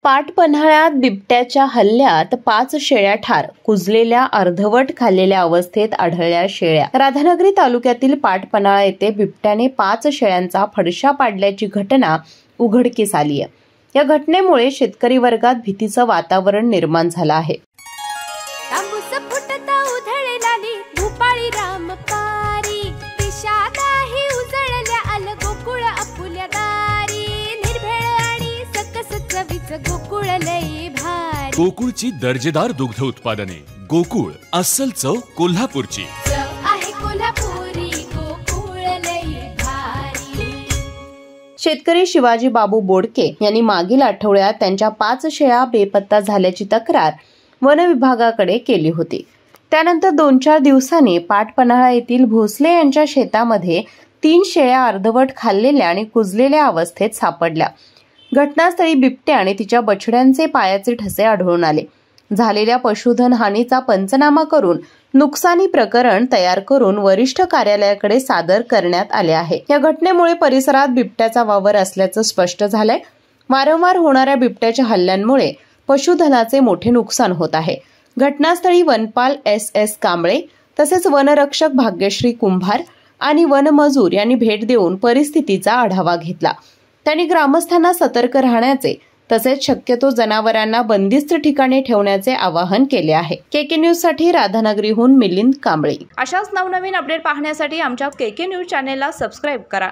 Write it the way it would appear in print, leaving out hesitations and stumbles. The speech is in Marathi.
पाटपन्हाळ्यात बिबट्याच्या हल्ल्यात 5 शेळ्या ठार, कुजलेल्या अर्धवट खाल्लेल्या अवस्थेत आढळल्या शेळ्या। राधानगरी तालुक्यातील पाटपन्हाळा येथे बिबट्याने 5 शेळ्यांचा फडशा पाडल्याची घटना उघडकीस आली आहे। या घटनेमुळे शेतकरी वर्गात भीतीचं वातावरण निर्माण झालं आहे। गोकुळची दर्जेदार दुग्ध उत्पादने। गोकुळ, अस्सल चव कोल्हापूरची। शेतकरी शिवाजी बाबू बोडके यांनी मागील आठवड्यात त्यांच्या 5 शेळ्या बेपत्ता झाल्याची तक्रार वन विभागाकडे केली होती। त्यानंतर 2-4 दिवसांनी पाटपन्हाळा येथील भोसले यांच्या शेतामध्ये 3 शेळ्या अर्धवट खाल्लेल्या आणि कुजलेल्या अवस्थेत सापडल्या। घटनास्थळी बिबट्या आणि तिच्या बछड्यांचे पायाचे ठसे आढळून आले। झालेल्या पशुधन हानीचा पंचनामा करून नुकसानी प्रकरण तयार करून वरिष्ठ कार्यालयाकडे सादर करण्यात आले आहे। या घटनेमुळे परिसरात बिबट्याचा वावर असल्याचं स्पष्ट झालंय। वारंवार होणाऱ्या बिबट्याच्या हल्ल्यांमुळे पशुधनाचे मोठे नुकसान होत आहे। घटनास्थळी वनपाल SS कांबळे तसेच वनरक्षक भाग्यश्री कुंभार आणि वनमजूर यांनी भेट देऊन परिस्थितीचा आढावा घेतला। त्यांनी ग्रामस्थांना सतर्क राहण्याचे तसेच शक्यतो जनावरांना बंदिस्त ठिकाणी ठेवण्याचे आवाहन केले आहे। KK न्यूज साठी राधानगरीहून मिलिंद कांबळे। अशाच नवनवीन अपडेट पाहण्यासाठी आमच्या KK न्यूज चॅनेलला सबस्क्राइब करा।